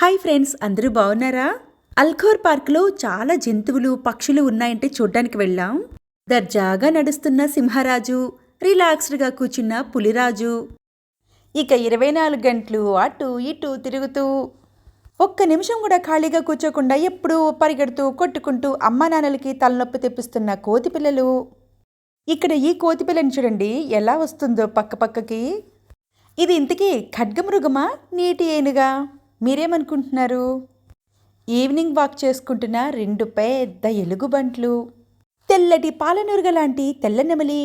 Hi friends, అందరూ బాగున్నారా? అల్ఖోర్ పార్క్లో చాలా జంతువులు పక్షులు ఉన్నాయంటే చూడ్డానికి వెళ్ళాం. దర్జాగా నడుస్తున్న సింహరాజు, రిలాక్స్డ్గా కూర్చున్న పులిరాజు, ఇక 24 గంటలు అటు ఇటు తిరుగుతూ ఒక్క నిమిషం కూడా ఖాళీగా కూర్చోకుండా ఎప్పుడూ పరిగెడుతూ కొట్టుకుంటూ అమ్మా నాన్నలకి తలనొప్పి తెప్పిస్తున్న కోతి పిల్లలు. ఇక్కడ ఈ కోతి పిల్లని చూడండి ఎలా వస్తుందో పక్కకి. ఇది ఇంతకీ ఖడ్గమృగమా, నీటి ఏనుగా? మీరేమనుకుంటున్నారు? ఈవినింగ్ వాక్ చేసుకుంటున్న 2 పెద్ద ఎలుగుబంట్లు, తెల్లటి పాలనురుగ లాంటి తెల్ల నెమలి,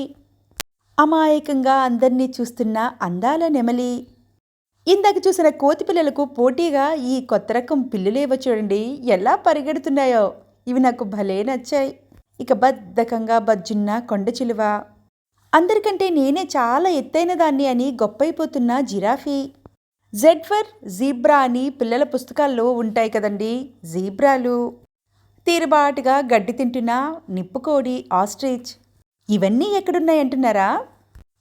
అమాయకంగా అందరినీ చూస్తున్న అందాల నెమలి. ఇందాక చూసిన కోతి పిల్లలకు పోటీగా ఈ కొత్త రకం పిల్లులేవో చూడండి ఎలా పరిగెడుతున్నాయో. ఇవి నాకు భలే నచ్చాయి. ఇక బద్ధకంగా బజ్జున్న కొండ చిలువ, అందరికంటే నేనే చాలా ఎత్తైన దాన్ని అని గొప్పైపోతున్న జిరాఫీ, జెడ్ ఫర్ జీబ్రా అని పిల్లల పుస్తకాల్లో ఉంటాయి కదండి జీబ్రాలు, తీరుబాటుగా గడ్డి తింటున్న నిప్పుకోడి ఆస్ట్రిచ్. ఇవన్నీ ఎక్కడున్నాయంటున్నారా?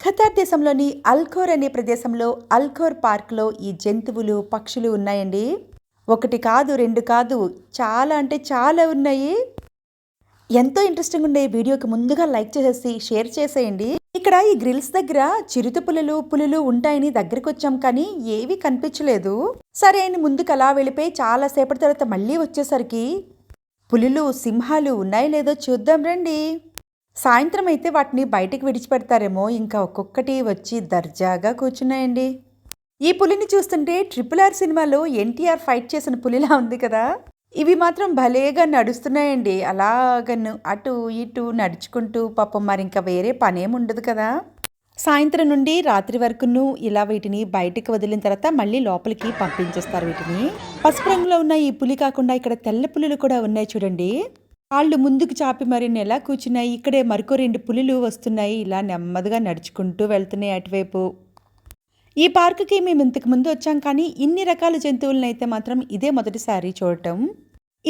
ఖతార్ దేశంలోని అల్ఖోర్ అనే ప్రదేశంలో అల్ఖోర్ పార్క్లో ఈ జంతువులు పక్షులు ఉన్నాయండి. 1 కాదు 2 కాదు, చాలా అంటే చాలా ఉన్నాయి. ఎంతో ఇంట్రెస్టింగ్ ఉండే వీడియోకి ముందుగా లైక్ చేసేసి షేర్ చేసేయండి. ఇక్కడ ఈ గ్రిల్స్ దగ్గర చిరుత పులులు ఉంటాయని దగ్గరికి వచ్చాం, కానీ ఏవి కనిపించలేదు. సరే అని ముందుకు అలా వెళ్ళిపోయి చాలా సేపటి తర్వాత మళ్ళీ వచ్చేసరికి పులులు సింహాలు ఉన్నాయో లేదో చూద్దాం రండి. సాయంత్రం అయితే వాటిని బయటికి విడిచిపెడతారేమో. ఇంకా ఒక్కొక్కటి వచ్చి దర్జాగా కూర్చున్నాయండి. ఈ పులిని చూస్తుంటే RRR సినిమాలో ఎన్టీఆర్ ఫైట్ చేసిన పులిలా ఉంది కదా. ఇవి మాత్రం భలేగా నడుస్తున్నాయండి, అలాగను అటు ఇటు నడుచుకుంటూ. పాపం మరి ఇంకా వేరే పనేముండదు కదా. సాయంత్రం నుండి రాత్రి వరకును ఇలా వీటిని బయటికి వదిలిన తర్వాత మళ్ళీ లోపలికి పంపించేస్తారు వీటిని. పసుపు రంగులో ఉన్న ఈ పులి కాకుండా ఇక్కడ తెల్ల పులులు కూడా ఉన్నాయి చూడండి. కాళ్ళు ముందుకు చాపి మరి ఎలా కూర్చున్నాయి. ఇక్కడే మరొక 2 పులులు వస్తున్నాయి, ఇలా నెమ్మదిగా నడుచుకుంటూ వెళ్తున్నాయి అటువైపు. ఈ పార్కుకి మేము ఇంతకు ముందు వచ్చాం, కానీ ఇన్ని రకాల జంతువులను అయితే మాత్రం ఇదే మొదటిసారి చూడటం.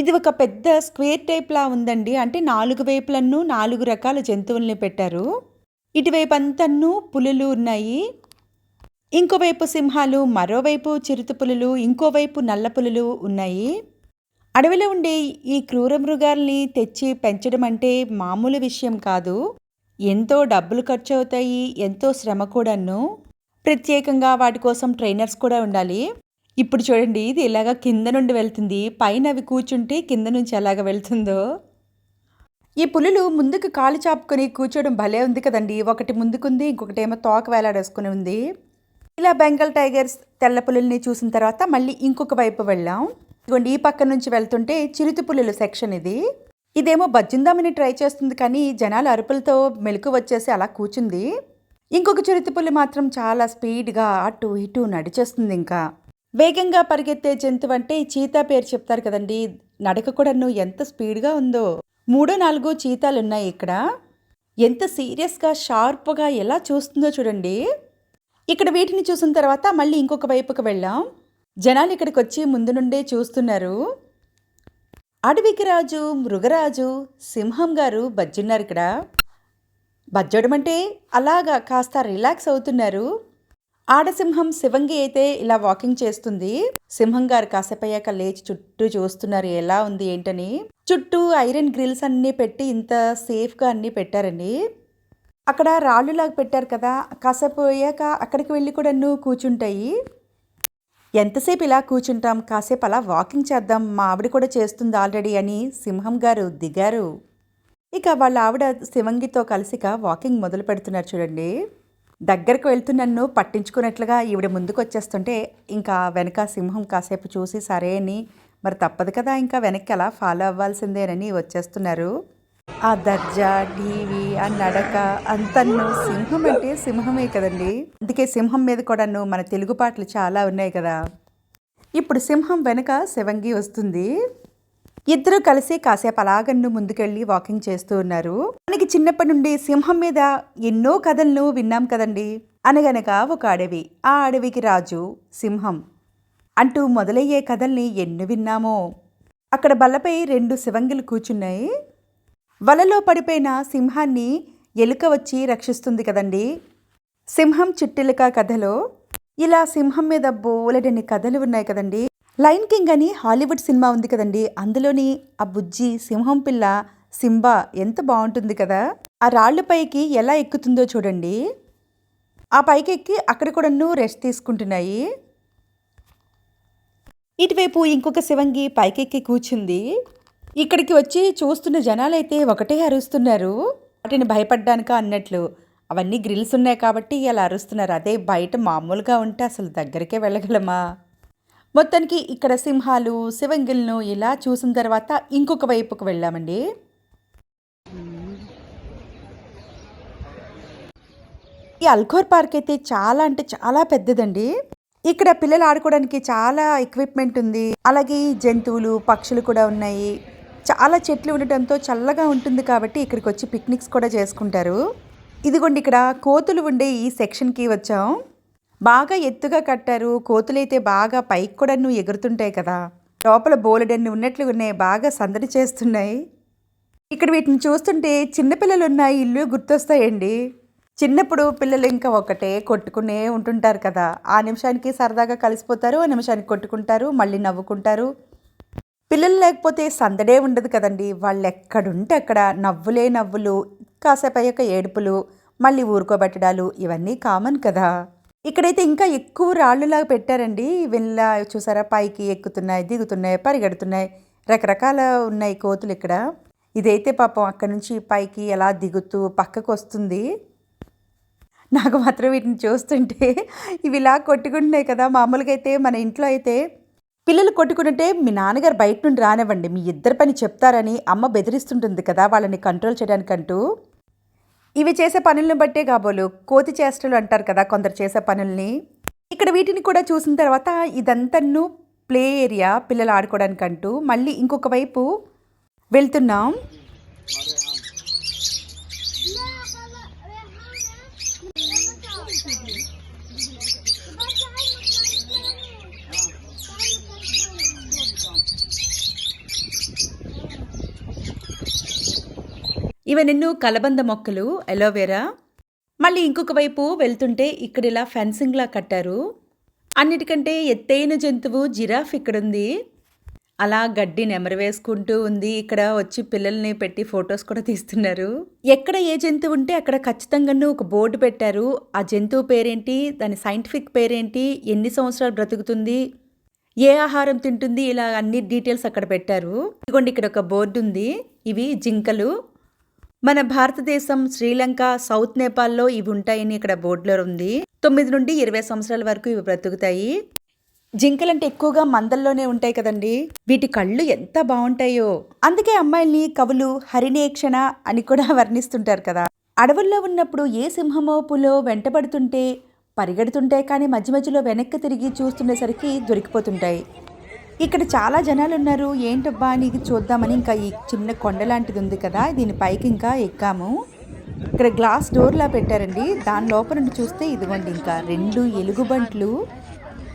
ఇది ఒక పెద్ద స్క్వేర్ టైప్లా ఉందండి. అంటే 4 వైపులను 4 రకాల జంతువుల్ని పెట్టారు. ఇటువైపు అంతను పులులు ఉన్నాయి, ఇంకోవైపు సింహాలు, మరోవైపు చిరుత పులులు, ఇంకోవైపు నల్ల పులులు ఉన్నాయి. అడవిలో ఉండే ఈ క్రూర మృగాల్ని తెచ్చి పెంచడం అంటే మామూలు విషయం కాదు. ఎంతో డబ్బులు ఖర్చు అవుతాయి, ఎంతో శ్రమ కూడాను. ప్రత్యేకంగా వాటి కోసం ట్రైనర్స్ కూడా ఉండాలి. ఇప్పుడు చూడండి ఇది ఇలాగా కింద నుండి వెళ్తుంది, పైన అవి కూర్చుంటే కింద నుంచి ఎలాగ వెళ్తుందో. ఈ పులులు ముందుకు కాలు చాపుకొని కూర్చోవడం భలే ఉంది కదండి. ఒకటి ముందుకుంది, ఇంకొకటేమో తోక వేలాడేసుకుని ఉంది. ఇలా బెంగాల్ టైగర్స్, తెల్ల పులుల్ని చూసిన తర్వాత మళ్ళీ ఇంకొక వైపు వెళ్ళాం. ఇదిగోండి ఈ పక్క నుంచి వెళ్తుంటే చిరుత పులుల సెక్షన్ ఇది. ఇదేమో బజ్జిందామని ట్రై చేస్తుంది, కానీ జనాల అరుపులతో మెలకు వచ్చేసి అలా కూర్చుంది. ఇంకొక చిరుత పులి మాత్రం చాలా స్పీడ్గా అటు ఇటు నడిచేస్తుంది. ఇంకా వేగంగా పరిగెత్తే జంతువు అంటే చీతా పేరు చెప్తారు కదండి. నడక కూడా ఎంత స్పీడ్గా ఉందో. 3-4 చీతాలు ఉన్నాయి ఇక్కడ. ఎంత సీరియస్గా షార్ప్గా ఎలా చూస్తుందో చూడండి. ఇక్కడ వీటిని చూసిన తర్వాత మళ్ళీ ఇంకొక వైపుకి వెళ్ళాం. జనాలు ఇక్కడికి వచ్చి ముందు నుండే చూస్తున్నారు. అడవికి రాజు, మృగరాజు, సింహం గారు బజ్జున్నారు ఇక్కడ. బజ్జోడం అంటే అలాగా కాస్త రిలాక్స్ అవుతున్నారు. ఆడసింహం శివంగి అయితే ఇలా వాకింగ్ చేస్తుంది. సింహం గారు కాసేపయ్యాక లేచి చుట్టూ చూస్తున్నారు ఎలా ఉంది ఏంటని. చుట్టూ ఐరన్ గ్రిల్స్ అన్నీ పెట్టి ఇంత సేఫ్గా అన్నీ పెట్టారండి. అక్కడ రాళ్ళులాగా పెట్టారు కదా, కాసేపు అయ్యాక అక్కడికి వెళ్ళి కూడా కూర్చుంటాయి. ఎంతసేపు ఇలా కూర్చుంటాం, కాసేపు అలా వాకింగ్ చేద్దాం, మా ఆవిడ కూడా చేస్తుంది ఆల్రెడీ అని సింహం గారు దిగారు. ఇక వాళ్ళ ఆవిడ శివంగితో కలిసిక వాకింగ్ మొదలు పెడుతున్నారు చూడండి. దగ్గరకు వెళ్తూ నన్ను పట్టించుకున్నట్లుగా ఈవిడ ముందుకు వచ్చేస్తుంటే ఇంకా వెనక సింహం కాసేపు చూసి సరే అని, మరి తప్పదు కదా ఇంకా వెనక్కి అలా ఫాలో అవ్వాల్సిందేనని వచ్చేస్తున్నారు. ఆ దర్జా, టీవీ, ఆ నడక అంతను సింహం అంటే సింహమే కదండి. అందుకే సింహం మీద కూడాను మన తెలుగు పాటలు చాలా ఉన్నాయి కదా. ఇప్పుడు సింహం వెనక శివంగి వస్తుంది. ఇద్దరు కలిసి కాసేపు అలాగన్ను ముందుకెళ్ళి వాకింగ్ చేస్తూ ఉన్నారు. మనకి చిన్నప్పటి నుండి సింహం మీద ఎన్నో కథలను విన్నాం కదండి. అనగనగా ఒక అడవి, ఆ అడవికి రాజు, సింహం అంటూ మొదలయ్యే కథల్ని ఎన్ని విన్నామో. అక్కడ బల్లపై 2 శివంగిలు కూర్చున్నాయి. వలలో పడిపోయిన సింహాన్ని ఎలుక వచ్చి రక్షిస్తుంది కదండి. సింహం చిట్టెలుక కథలో ఇలా సింహం మీద బోలెడని కథలు ఉన్నాయి కదండి. లయన్ కింగ్ అని హాలీవుడ్ సినిమా ఉంది కదండి, అందులోని ఆ బుజ్జి సింహం పిల్ల సింబా ఎంత బాగుంటుంది కదా. ఆ రాళ్ళ పైకి ఎలా ఎక్కుతుందో చూడండి. ఆ పైకి ఎక్కి అక్కడ కూడాను రెస్ట్ తీసుకుంటున్నాయి. ఇటువైపు ఇంకొక శివంగి పైకెక్కి కూర్చుంది. ఇక్కడికి వచ్చి చూస్తున్న జనాలైతే ఒకటే అరుస్తున్నారు, వాటిని భయపడ్డానిక అన్నట్లు. అవన్నీ గ్రిల్స్ ఉన్నాయి కాబట్టి ఇలా అరుస్తున్నారు. అదే బయట మామూలుగా ఉంటే అసలు దగ్గరికే వెళ్ళగలమా. మొత్తానికి ఇక్కడ సింహాలు శివంగిలను ఇలా చూసిన తర్వాత ఇంకొక వైపుకు వెళ్ళామండి. ఈ అల్ఖోర్ పార్క్ అయితే చాలా అంటే చాలా పెద్దదండి. ఇక్కడ పిల్లలు ఆడుకోవడానికి చాలా ఎక్విప్మెంట్ ఉంది. అలాగే జంతువులు పక్షులు కూడా ఉన్నాయి. చాలా చెట్లు ఉండటంతో చల్లగా ఉంటుంది కాబట్టి ఇక్కడికి వచ్చి పిక్నిక్స్ కూడా చేసుకుంటారు. ఇదిగోండి ఇక్కడ కోతులు ఉండే ఈ సెక్షన్కి వచ్చాం. బాగా ఎత్తుగా కట్టారు. కోతులైతే బాగా పైకి కూడా ఎగురుతుంటాయి కదా. లోపల బోలెడన్ని ఉన్నట్లు ఉన్నాయి, బాగా సందడి చేస్తున్నాయి. ఇక్కడ వీటిని చూస్తుంటే చిన్నపిల్లలు ఉన్న ఇల్లు గుర్తొస్తాయండి. చిన్నప్పుడు పిల్లలు ఇంకా ఒకటే కొట్టుకునే ఉంటుంటారు కదా. ఆ నిమిషానికి సరదాగా కలిసిపోతారు, ఆ నిమిషానికి కొట్టుకుంటారు, మళ్ళీ నవ్వుకుంటారు. పిల్లలు లేకపోతే సందడే ఉండదు కదండి. వాళ్ళు ఎక్కడుంటే అక్కడ నవ్వులే నవ్వులు, కాసేపు అయ్యాక ఏడుపులు, మళ్ళీ ఊరుకోబెట్టడాలు, ఇవన్నీ కామన్ కదా. ఇక్కడైతే ఇంకా ఎక్కువ రాళ్ళులాగా పెట్టారండి. వెళ్ళ చూసారా, పైకి ఎక్కుతున్నాయి, దిగుతున్నాయి, పరిగెడుతున్నాయి, రకరకాల ఉన్నాయి కోతులు ఇక్కడ. ఇదైతే పాపం అక్కడ నుంచి పైకి ఎలా దిగుతూ పక్కకు వస్తుంది. నాకు మాత్రం వీటిని చూస్తుంటే ఇవి ఇలా కొట్టుకుంటున్నాయి కదా. మామూలుగా అయితే మన ఇంట్లో అయితే పిల్లలు కొట్టుకుంటుంటే మీ నాన్నగారు బయట నుండి రానివ్వండి, మీ ఇద్దరి పని చెప్తారని అమ్మ బెదిరిస్తుంటుంది కదా వాళ్ళని కంట్రోల్ చేయడానికంటూ. ఇవి చేసే పనులను బట్టే కాబోలు కోతి చేష్టలు అంటారు కదా కొందరు చేసే పనుల్ని. ఇక్కడ వీటిని కూడా చూసిన తర్వాత ఇదంతా ప్లే ఏరియా పిల్లలు ఆడుకోవడానికంటూ. మళ్ళీ ఇంకొక వైపు వెళ్తున్నాం. ఇవెన్నెన్నో కలబంద మొక్కలు, అలోవెరా. మళ్ళీ ఇంకొక వైపు వెళ్తుంటే ఇక్కడ ఇలా ఫెన్సింగ్లా కట్టారు. అన్నిటికంటే ఎత్తైన జంతువు జిరాఫ్ ఇక్కడుంది. అలా గడ్డి నెమరు వేసుకుంటూ ఉంది. ఇక్కడ వచ్చి పిల్లల్ని పెట్టి ఫొటోస్ కూడా తీస్తున్నారు. ఎక్కడ ఏ జంతువు ఉంటే అక్కడ ఖచ్చితంగానూ ఒక బోర్డు పెట్టారు. ఆ జంతువు పేరేంటి, దాని సైంటిఫిక్ పేరేంటి, ఎన్ని సంవత్సరాలు బ్రతుకుతుంది, ఏ ఆహారం తింటుంది, ఇలా అన్ని డీటెయిల్స్ అక్కడ పెట్టారు. ఇదిగోండి ఇక్కడ ఒక బోర్డు ఉంది. ఇవి జింకలు. మన భారతదేశం, శ్రీలంక, సౌత్ నేపాల్లో ఇవి ఉంటాయని ఇక్కడ బోర్డులో ఉంది. 9 నుండి 20 సంవత్సరాల వరకు ఇవి బ్రతుకుతాయి. జింకలంటే ఎక్కువగా మందల్లోనే ఉంటాయి కదండి. వీటి కళ్ళు ఎంత బాగుంటాయో. అందుకే అమ్మాయిల్ని కవులు హరిణేక్షణ అని కూడా వర్ణిస్తుంటారు కదా. అడవుల్లో ఉన్నప్పుడు ఏ సింహమో పులో వెంటబడుతుంటే పరిగెడుతుంటాయి, కానీ మధ్య మధ్యలో వెనక్కి తిరిగి చూస్తుండేసరికి దొరికిపోతుంటాయి. ఇక్కడ చాలా జనాలు ఉన్నారు. ఏంటబ్బా అని చూద్దామని ఇంకా ఈ చిన్న కొండ లాంటిది ఉంది కదా, దీని పైకి ఇంకా ఎక్కాము. ఇక్కడ గ్లాస్ డోర్లా పెట్టారండి. దాని లోపల నుండి చూస్తే ఇదిగోండి ఇంకా 2 ఎలుగుబంట్లు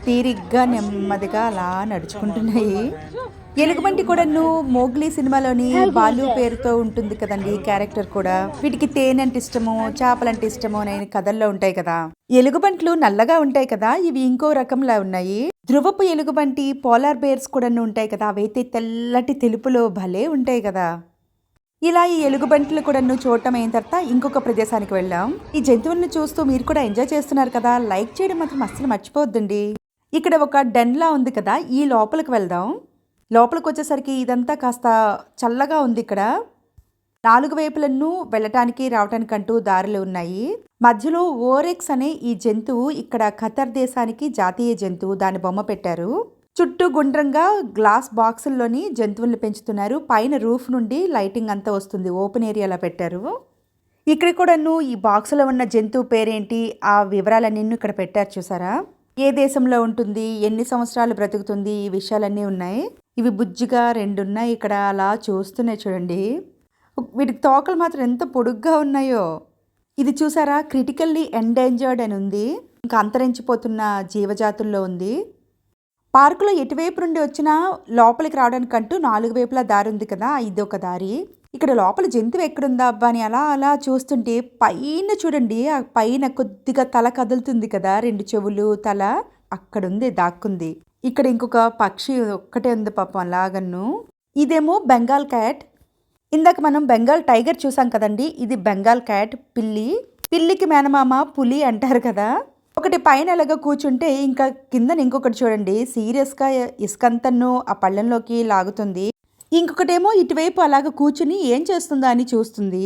తీరిగ్గా నెమ్మదిగా అలా నడుచుకుంటున్నాయి. ఎలుగుబంటి కూడాను మోగ్లీ సినిమాలోని బాలు పేరుతో ఉంటుంది కదండి క్యారెక్టర్ కూడా. వీటికి తేనె అంటే ఇష్టమో, చేపలంటే ఇష్టమో అని కథల్లో ఉంటాయి కదా. ఎలుగుబంట్లు నల్లగా ఉంటాయి కదా, ఇవి ఇంకో రకంలా ఉన్నాయి. ధ్రువపు ఎలుగుబంటి, పోలార్ బేర్స్ కూడాను ఉంటాయి కదా, అవైతే తెల్లటి తెలుపులో భలే ఉంటాయి కదా. ఇలా ఈ ఎలుగుబంట్లు కూడాను చూడటం అయిన తర్వాత ఇంకొక ప్రదేశానికి వెళ్ళాం. ఈ జంతువులను చూస్తూ మీరు కూడా ఎంజాయ్ చేస్తున్నారు కదా, లైక్ చేయడం మాత్రం అస్సలు మర్చిపోవద్దండి. ఇక్కడ ఒక డెన్లా ఉంది కదా, ఈ లోపలికి వెళ్దాం. లోపలికి వచ్చేసరికి ఇదంతా కాస్త చల్లగా ఉంది. ఇక్కడ 4 వైపులను వెళ్ళటానికి రావటానికంటూ దారులు ఉన్నాయి. మధ్యలో ఓరెక్స్ అనే ఈ జంతువు ఇక్కడ ఖతర్ దేశానికి జాతీయ జంతువు, దాని బొమ్మ పెట్టారు. చుట్టూ గుండ్రంగా గ్లాస్ బాక్సుల్లోని జంతువులను పెంచుతున్నారు. పైన రూఫ్ నుండి లైటింగ్ అంతా వస్తుంది, ఓపెన్ ఏరియాలో పెట్టారు. ఇక్కడ కూడాను ఈ బాక్సులో ఉన్న జంతువు పేరేంటి, ఆ వివరాలన్నీ ఇక్కడ పెట్టారు చూసారా. ఏ దేశంలో ఉంటుంది, ఎన్ని సంవత్సరాలు బ్రతుకుతుంది, ఈ విషయాలన్నీ ఉన్నాయి. ఇవి బుజ్జిగా 2 ఉన్నాయి ఇక్కడ, అలా చూస్తున్నాయి చూడండి. వీటికి తోకలు మాత్రం ఎంత పొడుగ్గా ఉన్నాయో. ఇది చూసారా, క్రిటికల్లీ ఎండేంజర్డ్ అని ఉంది, ఇంకా అంతరించిపోతున్న జీవజాతుల్లో ఉంది. పార్కులో ఎటువైపు నుండి వచ్చినా లోపలికి రావడానికంటూ 4 వైపులా దారి ఉంది కదా, ఇదొక దారి. ఇక్కడ లోపల జంతువు ఎక్కడుందా అబ్బా అని అలా అలా చూస్తుంటే పైన చూడండి, ఆ పైన కొద్దిగా తల కదులుతుంది కదా, 2 చెవులు తల అక్కడుంది దాక్కుంది. ఇక్కడ ఇంకొక పక్షి ఒక్కటే ఉంది పాపం అలాగన్ను. ఇదేమో బెంగాల్ క్యాట్. ఇందాక మనం బెంగాల్ టైగర్ చూసాం కదండి, ఇది బెంగాల్ క్యాట్ పిల్లి. పిల్లికి మేనమామ పులి అంటారు కదా. ఒకటి పైన ఎలాగ కూర్చుంటే ఇంకా కింద ఇంకొకటి చూడండి సీరియస్గా ఇసుకంతను ఆ పళ్ళెంలోకి లాగుతుంది. ఇంకొకటేమో ఇటువైపు అలాగ కూర్చుని ఏం చేస్తుందా అని చూస్తుంది.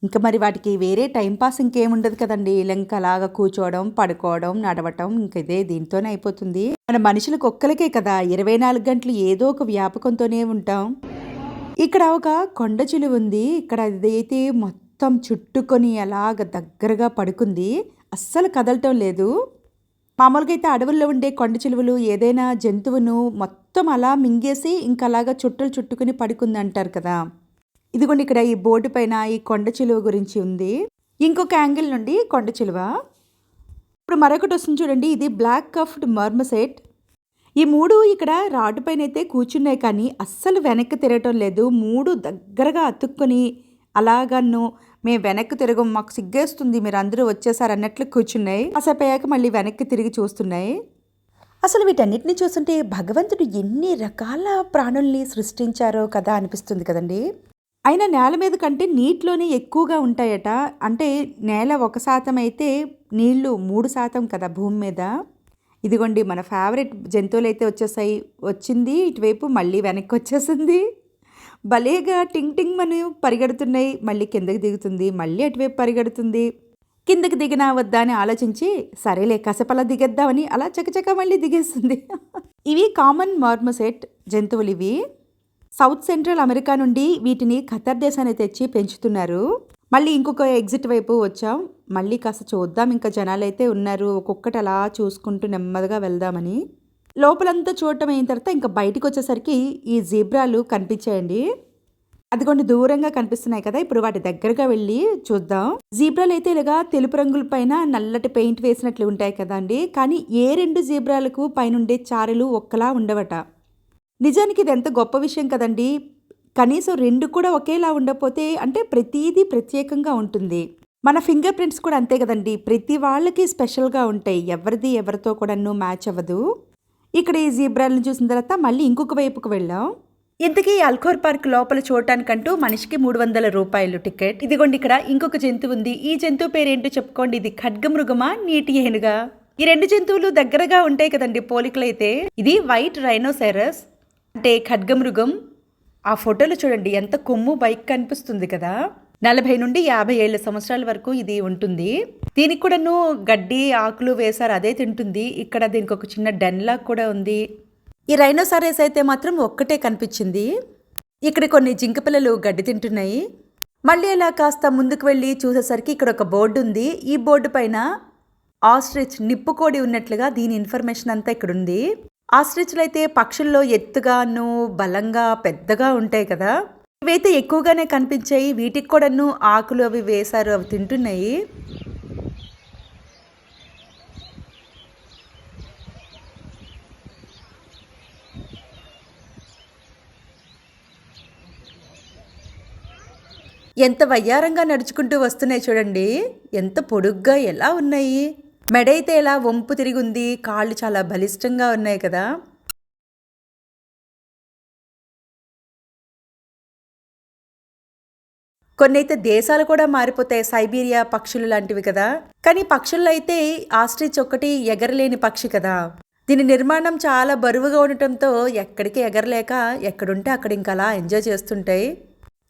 ఇంకా మరి వాటికి వేరే టైంపాస్ ఇంకేముండదు కదండి, ఇంకా అలాగా కూర్చోవడం, పడుకోవడం, నడవటం, ఇంక ఇదే దీంతోనే అయిపోతుంది. మన మనుషులకు ఒక్కరికే కదా 24 గంటలు ఏదో ఒక వ్యాపకంతోనే ఉంటాం. ఇక్కడ ఒక కొండ చిలువ ఉంది. ఇక్కడ అదైతే మొత్తం చుట్టుకొని అలాగ దగ్గరగా పడుకుంది, అస్సలు కదలటం లేదు. మామూలుగా అయితే అడవుల్లో ఉండే కొండ చిలువలు ఏదైనా జంతువును మొత్తం అలా మింగేసి ఇంకా అలాగా చుట్టలు చుట్టుకుని పడుకుంది అంటారు కదా. ఇదిగోండి ఇక్కడ ఈ బోర్డు పైన ఈ కొండ చిలువ గురించి ఉంది. ఇంకొక యాంగిల్ నుండి కొండ చిలువ. ఇప్పుడు మరొకటి వస్తుంది చూడండి, ఇది బ్లాక్ కఫ్డ్ మర్మసెట్. ఈ 3 ఇక్కడ రాడ్డు పైన అయితే కూర్చున్నాయి కానీ అస్సలు వెనక్కి తిరగటం లేదు. 3 దగ్గరగా అతుక్కొని అలాగన్ను మేము వెనక్కి తిరగం, మాకు సిగ్గేస్తుంది, మీరు అందరూ వచ్చేసారు అన్నట్లు కూర్చున్నాయి. కాసేపు అయ్యాక మళ్ళీ వెనక్కి తిరిగి చూస్తున్నాయి. అసలు వీటన్నిటిని చూస్తుంటే భగవంతుడు ఎన్ని రకాల ప్రాణుల్ని సృష్టించారో కదా అనిపిస్తుంది కదండి. అయినా నేల మీద కంటే నీటిలోనే ఎక్కువగా ఉంటాయట. అంటే నేల 1% అయితే నీళ్లు 3% కదా భూమి మీద. ఇదిగోండి మన ఫేవరెట్ జంతువులు అయితే వచ్చేసాయి. వచ్చింది ఇటువైపు, మళ్ళీ వెనక్కి వచ్చేసింది. భలేగా టింగ్ టింగ్ మని పరిగెడుతున్నాయి. మళ్ళీ కిందకి దిగుతుంది, మళ్ళీ అటువైపు పరిగెడుతుంది. కిందకి దిగినా వద్దా అని ఆలోచించి సరేలే కాసేపు అలా దిగేద్దామని అలా చకచక మళ్ళీ దిగేస్తుంది. ఇవి కామన్ మార్మోసెట్ జంతువులు. ఇవి సౌత్ సెంట్రల్ అమెరికా నుండి వీటిని ఖతర్ దేశాన్ని తెచ్చి పెంచుతున్నారు. మళ్ళీ ఇంకొక ఎగ్జిట్ వైపు వచ్చాం. మళ్ళీ కాస్త చూద్దాం, ఇంకా జనాలు అయితే ఉన్నారు, ఒక్కొక్కటి అలా చూసుకుంటూ నెమ్మదిగా వెళ్దామని. లోపలంతా చూడటం అయిన తర్వాత ఇంకా బయటకు వచ్చేసరికి ఈ జీబ్రాలు కనిపించాయండి. అదిగోండి దూరంగా కనిపిస్తున్నాయి కదా, ఇప్పుడు వాటి దగ్గరగా వెళ్ళి చూద్దాం. జీబ్రాలు అయితే ఇలాగా తెలుపు రంగుల పైన నల్లటి పెయింట్ వేసినట్లు ఉంటాయి కదా అండి. కానీ ఏ 2 జీబ్రాలకు పైనుండే చారలు ఒక్కలా ఉండవట. నిజానికి ఇది ఎంత గొప్ప విషయం కదండి. కనీసం 2 కూడా ఒకేలా ఉండకపోతే అంటే ప్రతిదీ ప్రత్యేకంగా ఉంటుంది. మన ఫింగర్ ప్రింట్స్ కూడా అంతే కదండి, ప్రతి వాళ్ళకి స్పెషల్గా ఉంటాయి, ఎవరిది ఎవరితో కూడా మ్యాచ్ అవ్వదు. ఇక్కడ ఈ జీబ్రాలను చూసిన తర్వాత మళ్ళీ ఇంకొక వైపుకు వెళ్ళాం. ఇంతకీ అల్ఖోర్ పార్క్ లోపల చూడటానికంటూ మనిషికి 300 రూపాయలు టికెట్. ఇదిగోండి ఇక్కడ ఇంకొక జంతువు ఉంది. ఈ జంతువు పేరేంటో చెప్పుకోండి. ఇది ఖడ్గమృగమా నీటి ఏనుగా? ఈ 2 జంతువులు దగ్గరగా ఉంటాయి కదండి పోలికలైతే. ఇది వైట్ రైనోసెరస్ అంటే ఖడ్గమృగం. ఆ ఫోటోలు చూడండి ఎంత కొమ్ము బైక్ కనిపిస్తుంది కదా. 40 నుండి 50 సంవత్సరాల వరకు ఇది ఉంటుంది. దీనికి కూడాను గడ్డి ఆకులు వేశారు, అదే తింటుంది. ఇక్కడ దీనికి ఒక చిన్న డెన్లా కూడా ఉంది. ఈ రైనోసారస్ అయితే మాత్రం ఒక్కటే కనిపించింది. ఇక్కడ కొన్ని జింక పిల్లలు గడ్డి తింటున్నాయి. మళ్ళీ అలా కాస్త ముందుకు వెళ్ళి చూసేసరికి ఇక్కడ ఒక బోర్డు ఉంది. ఈ బోర్డు పైన ఆస్ట్రిచ్ నిప్పుకోడి ఉన్నట్లుగా దీని ఇన్ఫర్మేషన్ అంతా ఇక్కడ ఉంది. ఆస్ట్రిచ్లు అయితే పక్షుల్లో ఎత్తుగాను బలంగా పెద్దగా ఉంటాయి కదా. ఇవైతే ఎక్కువగానే కనిపించాయి. వీటికి కూడాను ఆకులు అవి వేశారు, అవి తింటున్నాయి. ఎంత వయ్యారంగా నడుచుకుంటూ వస్తున్నాయి చూడండి, ఎంత పొడుగ్గా ఎలా ఉన్నాయి. మెడైతే ఎలా వంపు తిరిగి ఉంది, కాళ్ళు చాలా బలిష్టంగా ఉన్నాయి కదా. కొన్ని అయితే దేశాలు కూడా మారిపోతాయి, సైబీరియా పక్షులు లాంటివి కదా. కానీ పక్షుల్లో అయితే ఆస్ట్రిచ్ ఒకటి ఎగరలేని పక్షి కదా. దీని నిర్మాణం చాలా బరువుగా ఉండటంతో ఎక్కడికి ఎగరలేక ఎక్కడుంటే అక్కడ ఇంకా అలా ఎంజాయ్ చేస్తుంటాయి.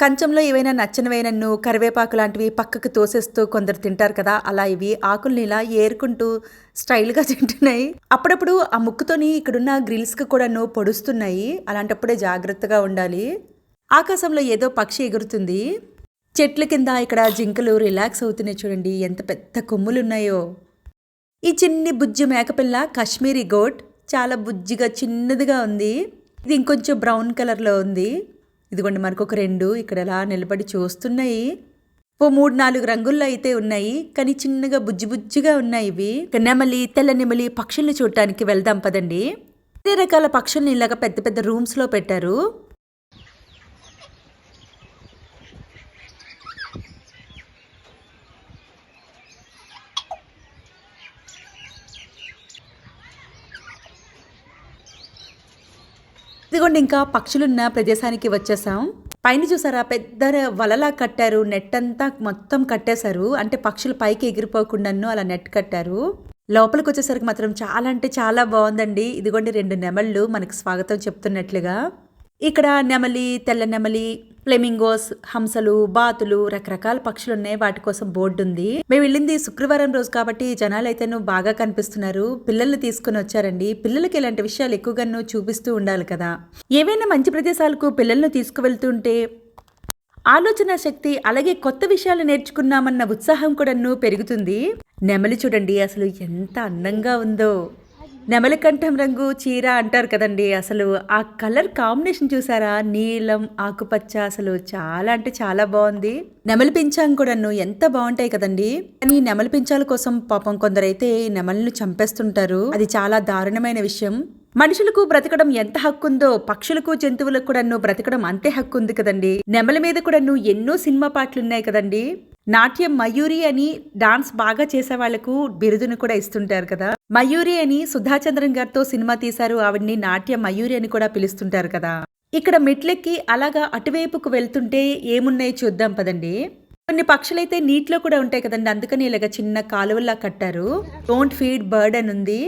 కంచంలో ఏవైనా నచ్చనివైనన్ను కరివేపాకు లాంటివి పక్కకు తోసేస్తూ కొందరు తింటారు కదా, అలా ఇవి ఆకుల్ని ఇలా ఏరుకుంటూ స్టైల్గా తింటున్నాయి. అప్పుడప్పుడు ఆ ముక్కుతోని ఇక్కడున్న గ్రిల్స్కి కూడాను పొడుస్తున్నాయి. అలాంటప్పుడే జాగ్రత్తగా ఉండాలి. ఆకాశంలో ఏదో పక్షి ఎగురుతుంది. చెట్ల కింద ఇక్కడ జింకలు రిలాక్స్ అవుతున్నాయి చూడండి, ఎంత పెద్ద కొమ్ములు ఉన్నాయో. ఈ చిన్ని బుజ్జి మేకపిల్ల కాశ్మీరీ గోట్, చాలా బుజ్జిగా చిన్నదిగా ఉంది. ఇది ఇంకొంచెం బ్రౌన్ కలర్లో ఉంది. ఇదిగోండి మనకొక 2 ఇక్కడ ఎలా నిలబడి చూస్తున్నాయి. ఓ 3-4 రంగుల్లో అయితే ఉన్నాయి, కానీ చిన్నగా బుజ్జిగా ఉన్నాయి ఇవి. నెమలి, తెల్ల నెమలి పక్షుల్ని చూడటానికి వెళ్దాం పదండి. అన్ని రకాల పక్షుల్ని ఇలాగా పెద్ద పెద్ద రూమ్స్లో పెట్టారు. ఇదిగోండి ఇంకా పక్షులున్న ప్రదేశానికి వచ్చేసాం. పైన చూసారా పెద్ద వలలా కట్టారు, నెట్ అంతా మొత్తం కట్టేశారు. అంటే పక్షులు పైకి ఎగిరిపోకుండాను అలా నెట్ కట్టారు. లోపలికి వచ్చేసరికి మాత్రం చాలా అంటే చాలా బాగుందండి. ఇదిగోండి 2 నెమళ్ళు మనకు స్వాగతం చెప్తున్నట్లుగా. ఇక్కడ నెమలి, తెల్ల నెమలి, ఫ్లెమింగోస్, హంసలు, బాతులు, రకరకాల పక్షులు ఉన్నాయి. వాటి కోసం బోర్డు ఉంది. మేము వెళ్ళింది శుక్రవారం రోజు కాబట్టి జనాలు అయితేను బాగా కనిపిస్తున్నారు. పిల్లల్ని తీసుకుని వచ్చారండి. పిల్లలకి ఇలాంటి విషయాలు ఎక్కువగాను చూపిస్తూ ఉండాలి కదా. ఏవైనా మంచి ప్రదేశాలకు పిల్లల్ని తీసుకువెళ్తుంటే ఆలోచన శక్తి అలాగే కొత్త విషయాలు నేర్చుకున్నామన్న ఉత్సాహం కూడాను పెరుగుతుంది. నెమలి చూడండి అసలు ఎంత అందంగా ఉందో. నెమలి కంఠం రంగు చీర అంటారు కదండి, అసలు ఆ కలర్ కాంబినేషన్ చూసారా, నీలం ఆకుపచ్చ, అసలు చాలా అంటే చాలా బాగుంది. నెమలి పించాం కూడాను ఎంత బాగుంటాయి కదండి. కానీ నెమలి పించాల కోసం పాపం కొందరైతే ఈ నెమలిని చంపేస్తుంటారు. అది చాలా దారుణమైన విషయం. మనుషులకు బ్రతకడం ఎంత హక్కు ఉందో పక్షులకు జంతువులకు కూడాను బ్రతకడం అంతే హక్కు ఉంది కదండి. నెమలి మీద కూడాను ఎన్నో సినిమా పాటలు ఉన్నాయి కదండి. నాట్యం మయూరి అని డాన్స్ బాగా చేసే వాళ్లకు బిరుదును కూడా ఇస్తుంటారు కదా. మయూరి అని సుధాచంద్రన్ గారితో సినిమా తీశారు. ఆవిడ్ని నాట్య మయూరి అని కూడా పిలుస్తుంటారు కదా. ఇక్కడ మెట్లెక్కి అలాగా అటువైపుకు వెళ్తుంటే ఏమున్నాయి చూద్దాం పదండి. కొన్ని పక్షులైతే నీటిలో కూడా ఉంటాయి కదండి, అందుకని ఇలాగ చిన్న కాలువల్లా కట్టారు. డోంట్ ఫీడ్ బర్డ్ అని ఉంది.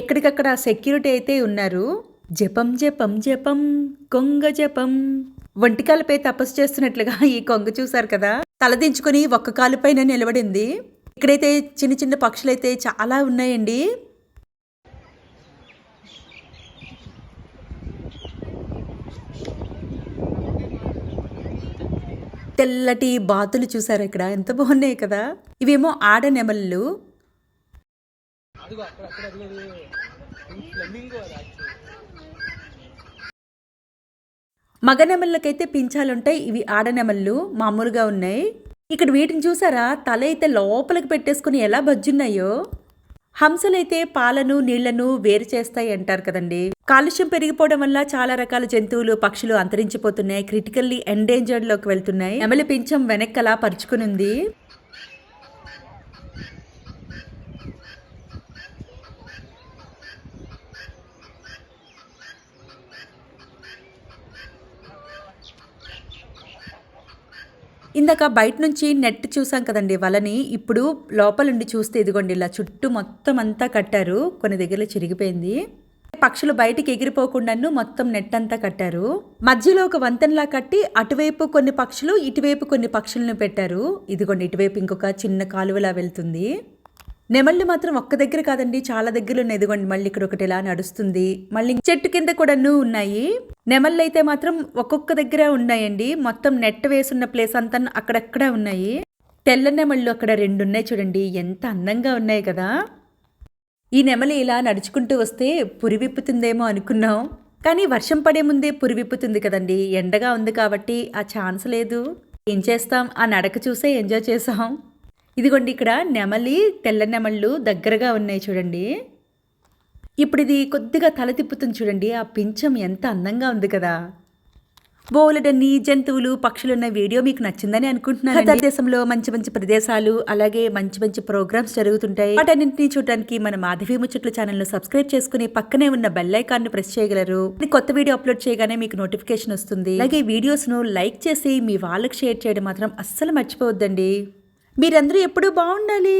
ఎక్కడికక్కడ సెక్యూరిటీ అయితే ఉన్నారు. జపం జపం జపం కొంగ జపం. ఒంటికాలపై తపస్సు చేస్తున్నట్లుగా ఈ కొంగ చూసారు కదా, తలదించుకుని ఒక్క కాలుపైన నిలబడింది. ఇక్కడైతే చిన్న చిన్న పక్షులైతే చాలా ఉన్నాయండి. తెల్లటి బాతులు చూసారు ఇక్కడ, ఎంత బాగున్నాయి కదా. ఇవేమో ఆడ నెమళ్ళు. మగ నెమళ్ళకైతే పించాలుంటాయి. ఇవి ఆడనెమళ్ళు మామూలుగా ఉన్నాయి. ఇక్కడ వీటిని చూసారా, తల అయితే లోపలికి పెట్టేసుకుని ఎలా బజ్జున్నాయో. హంసలైతే పాలను నీళ్లను వేరు చేస్తాయి అంటారు కదండి. కాలుష్యం పెరిగిపోవడం వల్ల చాలా రకాల జంతువులు పక్షులు అంతరించిపోతున్నాయి, క్రిటికల్లీ ఎండేంజర్డ్ లోకి వెళ్తున్నాయి. నెమలి పింఛం వెనక్కలా పరుచుకుని ఉంది. ఇందాక బయట నుంచి నెట్ చూసాం కదండి వలని, ఇప్పుడు లోపలుండి చూస్తే ఇదిగోండి ఇలా చుట్టూ మొత్తం అంతా కట్టారు. కొన్ని దగ్గరలో చిరిగిపోయింది. పక్షులు బయటికి ఎగిరిపోకుండాను మొత్తం నెట్ అంతా కట్టారు. మధ్యలో ఒక వంతెనలా కట్టి అటువైపు కొన్ని పక్షులు ఇటువైపు కొన్ని పక్షులను పెట్టారు. ఇదిగోండి ఇటువైపు ఇంకొక చిన్న కాలువలా వెళ్తుంది. నెమళ్ళు మాత్రం ఒక్క దగ్గర కాదండి, చాలా దగ్గరలో ఉన్నాయి. ఇదిగోండి మళ్ళీ ఇక్కడ ఒకటి ఇలా నడుస్తుంది. మళ్ళీ చెట్టు కింద కూడా ఉన్నాయి. నెమళ్ళు అయితే మాత్రం ఒక్కొక్క దగ్గర ఉన్నాయండి. మొత్తం నెట్ వేసున్న ప్లేస్ అంతా అక్కడక్కడ ఉన్నాయి. తెల్ల నెమళ్ళు అక్కడ 2 ఉన్నాయి చూడండి, ఎంత అందంగా ఉన్నాయి కదా. ఈ నెమలి ఇలా నడుచుకుంటూ వస్తే పురి విప్పుతుందేమో అనుకున్నాం, కానీ వర్షం పడే ముందే పురి విప్పుతుంది కదండి. ఎండగా ఉంది కాబట్టి ఆ ఛాన్స్ లేదు. ఏం చేస్తాం, ఆ నడక చూసే ఎంజాయ్ చేసాం. ఇదిగోండి ఇక్కడ నెమలి, తెల్ల నెమళ్ళు దగ్గరగా ఉన్నాయి చూడండి. ఇప్పుడు ఇది కొద్దిగా తల తిప్పుతుంది చూడండి, ఆ పింఛం ఎంత అందంగా ఉంది కదా. బోలెడన్ని జంతువులు పక్షులున్న వీడియో మీకు నచ్చిందని అనుకుంటున్నాను. దేశంలో మంచి మంచి ప్రదేశాలు అలాగే మంచి మంచి ప్రోగ్రామ్స్ జరుగుతుంటాయి. వాటన్నింటినీ చూడడానికి మన మాధవి ముచ్చట్లు ఛానల్ను సబ్స్క్రైబ్ చేసుకుని పక్కనే ఉన్న బెల్ ఐకాన్ ను ప్రెస్ చేయగలరు. కొత్త వీడియో అప్లోడ్ చేయగానే మీకు నోటిఫికేషన్ వస్తుంది. అలాగే వీడియోస్ ను లైక్ చేసి మీ వాళ్ళకి షేర్ చేయడం మాత్రం అస్సలు మర్చిపోవద్దండి. మీరందరూ ఎప్పుడూ బాగుండాలి.